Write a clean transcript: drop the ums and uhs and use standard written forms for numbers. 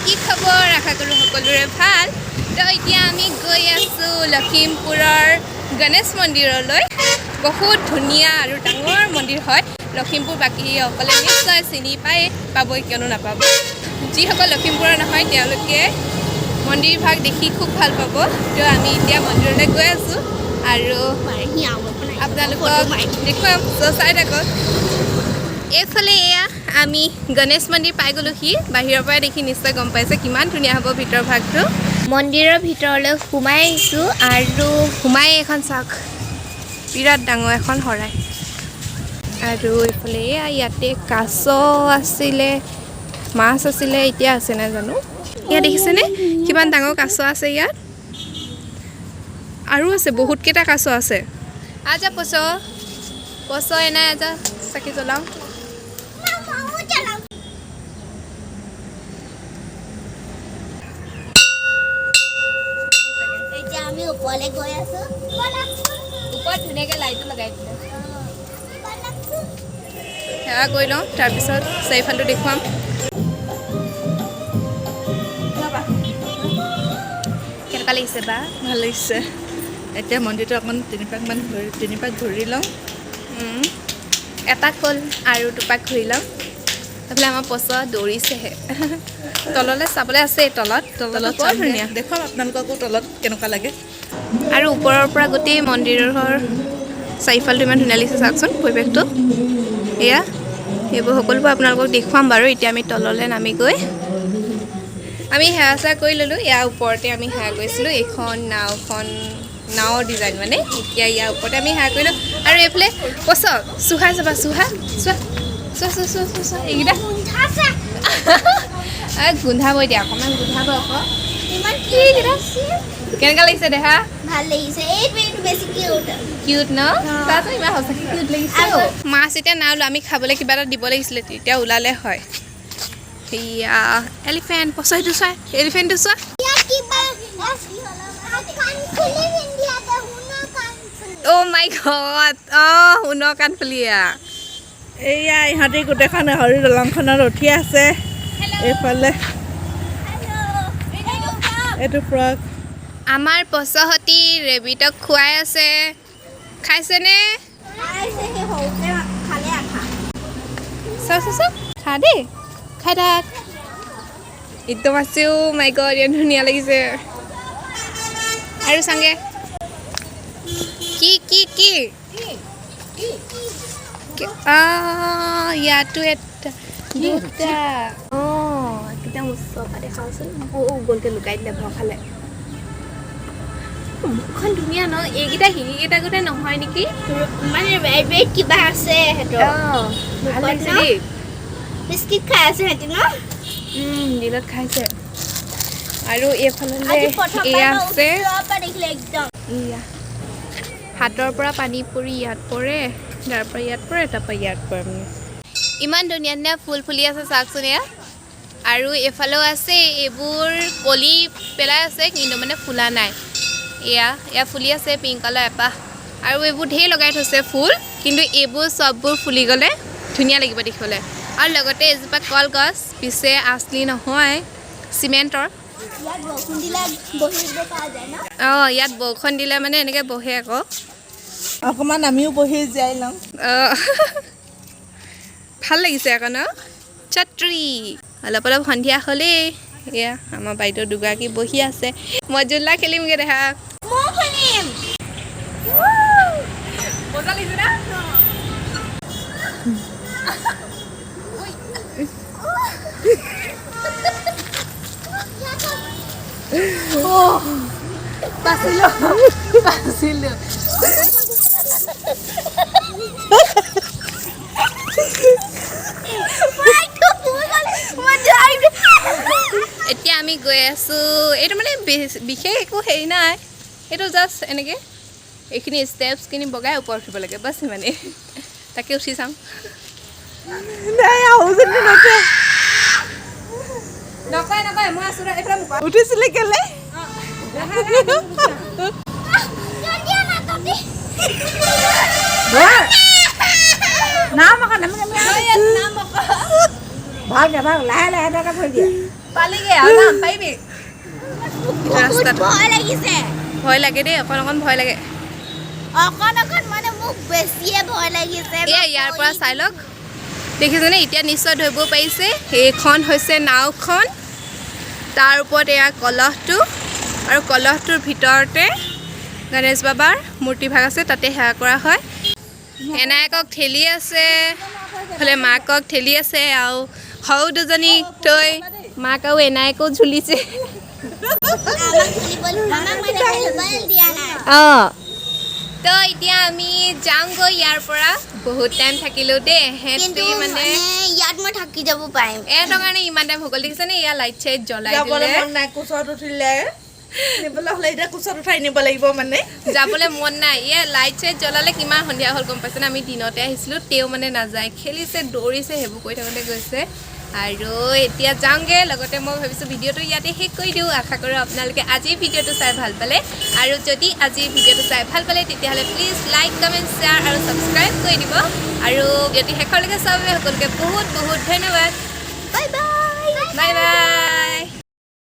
কি খবৰ আশা কৰোঁ সকলোৰে ভাল তো এতিয়া আমি গৈ আছোঁ লখিমপুৰৰ গণেশ মন্দিৰলৈ বহুত ধুনীয়া আৰু ডাঙৰ মন্দিৰ হয় লখিমপুৰ বাকীসকলে নিশ্চয় চিনি পাবই কিয়নো নাপাব যিসকল লখিমপুৰৰ নহয় তেওঁলোকে মন্দিৰ ভাগ দেখি খুব ভাল পাব তো আমি এতিয়া মন্দিৰলৈ গৈ আছোঁ আৰু আপোনালোকক দেখুৱাম চাই থাকক এইফালে এয়া আমি গণেশ মন্দিৰ পাই গ'লোহি বাহিৰৰ পৰা দেখি নিশ্চয় গম পাইছে কিমান ধুনীয়া হ'ব ভিতৰ ভাগটো মন্দিৰৰ ভিতৰলৈ সোমাই আহিছোঁ আৰু সোমাই এখন চাওক বিৰাট ডাঙৰ এখন শৰাই আৰু এইফালে এয়া ইয়াতে কাছ আছিলে মাছ আছিলে এতিয়া আছে নাজানো ইয়াত দেখিছেনে কিমান ডাঙৰ কাছ আছে ইয়াত আৰু আছে বহুতকেইটা কাছ আছে আজা পচ এনাই আজা চাকি জ্বলাওঁ ওপৰলৈ গৈ আছোঁ ওপৰত ধুনীয়াকৈ লাইটো লগাই দিলে সেৱা কৰি লওঁ তাৰপিছত চাৰিফালটো দেখুৱাম কেনেকুৱা লাগিছে বা ভাল লাগিছে এতিয়া মন্দিৰটো অকণমান তিনি পাক ঘূৰি লওঁ এপাক হ'ল আৰু দুপাক ঘূৰি লওঁ এইফালে আমাৰ পচ দৌৰিছেহে তললৈ চাবলৈ আছে তলত বৰ ধুনীয়া দেখুৱাম আপোনালোককো তলত কেনেকুৱা লাগে আৰু ওপৰৰ পৰা গোটেই মন্দিৰৰ চাৰিফালটো ইমান ধুনীয়া লাগিছে চাওকচোন পৰিৱেশটো এয়া এইবোৰ সকলোবোৰ আপোনালোকক দেখুৱাম বাৰু এতিয়া আমি তললৈ নামি গৈ আমি সেৱা চেৱা কৰি ল'লোঁ ইয়াৰ ওপৰতে আমি সেৱা কৰিছিলোঁ এইখন নাৱৰ ডিজাইন মানে এতিয়া ইয়াৰ ওপৰতে আমি সেৱা কৰিলোঁ আৰু এইফালে পচ চুহা চাবা চুহা চোৱা এইকেইটা গোন্ধাব এতিয়া অকণমান গোন্ধাব আকৌ ইমান কেনেকুৱা লাগিছে দেহা ভাল লাগিছে এইটো বেছি কিউট ন তাতো ইমান সঁচাকৈ কিউট লাগিছে মাছ এতিয়া নাই ওলোৱা আমি খাবলৈ কিবা এটা দিব লাগিছিলে তেতিয়া ওলালে হয় সেয়া এলিফেণ্ট পচহীটো চোৱা এলিফেণ্টটো চোৱা অ' মাই গড সোণৰ কাণফুলীয়া এয়া ইহঁতি গোটেইখন হৰি দলংখনত উঠি আছে এইফালে এইটো ফ্ৰক আমাৰ পচহতী ৰেবিটক খুৱাই আছে খাইছেনে চাওঁ খা দেই খাই থাক একদম আছেও মাই গড ইমান ধুনীয়া লাগিছে আৰু চাংগে কি ইয়াতো এটা দুটা একদম ওচৰৰ দেখাওচোন গ'লকৈ লুকাই দিলে ভৰ খালে মুখখন ধুনীয়া ন এইকেইটা শিঙিকেইটা গোটেই নহয় নেকি মানে কিবা আছে ভাল লাগিছে দেই বিস্কিট খাই আছে সিহঁতি ন দিলত খাইছে আৰু এইফালে এয়া আছে এয়া হাতৰ পৰা পানী পৰি ইয়াত পৰে তাৰ পৰা ইয়াত পৰে তাৰপৰা ইয়াত পৰে মানে ইমান ধুনীয়া ধুনীয়া ফুল ফুলি আছে চাওকচোন এয়া আৰু এইফালেও আছে এইবোৰ কলি পেলাই আছে কিন্তু মানে ফুলা নাই এয়া ফুলি আছে পিংক কালাৰ এপাহ আৰু এইবোৰ ঢেৰ লগাই থৈছে ফুল কিন্তু এইবোৰ চববোৰ ফুলি গ'লে ধুনীয়া লাগিব দেখিবলৈ আৰু লগতে এজোপা কলগছ পিছে আচলি নহয় চিমেণ্টৰ ইয়াত বৰষুণ দিলে মানে এনেকৈ বহে আকৌ অকণমান আমিও বহি যাই লওঁ ভাল লাগিছে আকৌ ন ছাত্ৰী অলপ সন্ধিয়া হ'লেই এয়া আমাৰ বাইদেউ দুগৰাকী বহি আছে মই জোলা খেলিমগৈ দেখা মজা লাগিছে না পাছিলো এতিয়া আমি গৈ আছোঁ এইটো মানে বিশেষ একো হেৰি নাই এইটো জাষ্ট এনেকৈ এইখিনি ষ্টেপছখিনি বগাই ওপৰত উঠিব লাগে বাছ সিমানেই তাকে উঠি চাম নকয় মই আছোঁ উঠিছিলি কেলে নাম আকৌ ভালকৈ লাহে লাহে এটা কৰি দিয়া পালিগে আৰু নাম পাৰিবি ৰাস্তাত ভয় লাগিছে ভয় লাগে দেই অকণ ভয় লাগে অকণ মানে মোক বেছিয়ে ভয় লাগিছে ইয়াৰ পৰা চাই লওক দেখিছেনে এতিয়া নিশ্চয় ধৰিব পাৰিছে এইখন হৈছে নাওখন তাৰ ওপৰত এয়া কলহটো আৰু কলহটোৰ ভিতৰতে গণেশ বাবাৰ মূৰ্তিভাগ আছে তাতে সেৱা কৰা হয় এনায়কক ঠেলি আছে ফালে মাকক ঠেলি আছে আৰু সৰু দুজনীক থৈ মাক আৰু এনায়কো ঝুলিছে অঁ তো এতিয়া আমি যাওঁগৈ ইয়াৰ পৰা বহুত টাইম থাকিলোঁ দেই সিহঁতে মানে ইয়াত মই থাকি যাব পাৰিম এহঁতৰ কাৰণে ইমান টাইম হৈ গ'ল দেখিছেনে ইয়াৰ লাইট চাইট জ্বলাই দিলে কোচত উঠিলে নিবলৈ হ'লে এতিয়া কোচত উঠাই নিব লাগিব মানে যাবলৈ মন নাই ইয়াৰ লাইট চাইট জ্বলালে কিমান সন্ধিয়া হ'ল গম পাইছেনে আমি দিনতে আহিছিলোঁ তেওঁ মানে নাযায় খেলিছে দৌৰিছে সেইবোৰ কৰি থাকোঁতে গৈছে আৰু এতিয়া যাওঁগৈ লগতে মই ভাবিছোঁ ভিডিঅ'টো ইয়াতে শেষ কৰি দিওঁ আশা কৰোঁ আপোনালোকে আজিৰ ভিডিঅ'টো চাই ভাল পালে আৰু যদি আজিৰ ভিডিঅ'টো চাই ভাল পালে তেতিয়াহ'লে প্লিজ লাইক কমেণ্ট শ্বেয়াৰ আৰু ছাবস্ক্ৰাইব কৰি দিব আৰু ভিডিঅ'টো শেষলৈকে চাবলৈ সকলোকে বহুত বহুত ধন্যবাদ বাই বাই বাই বাই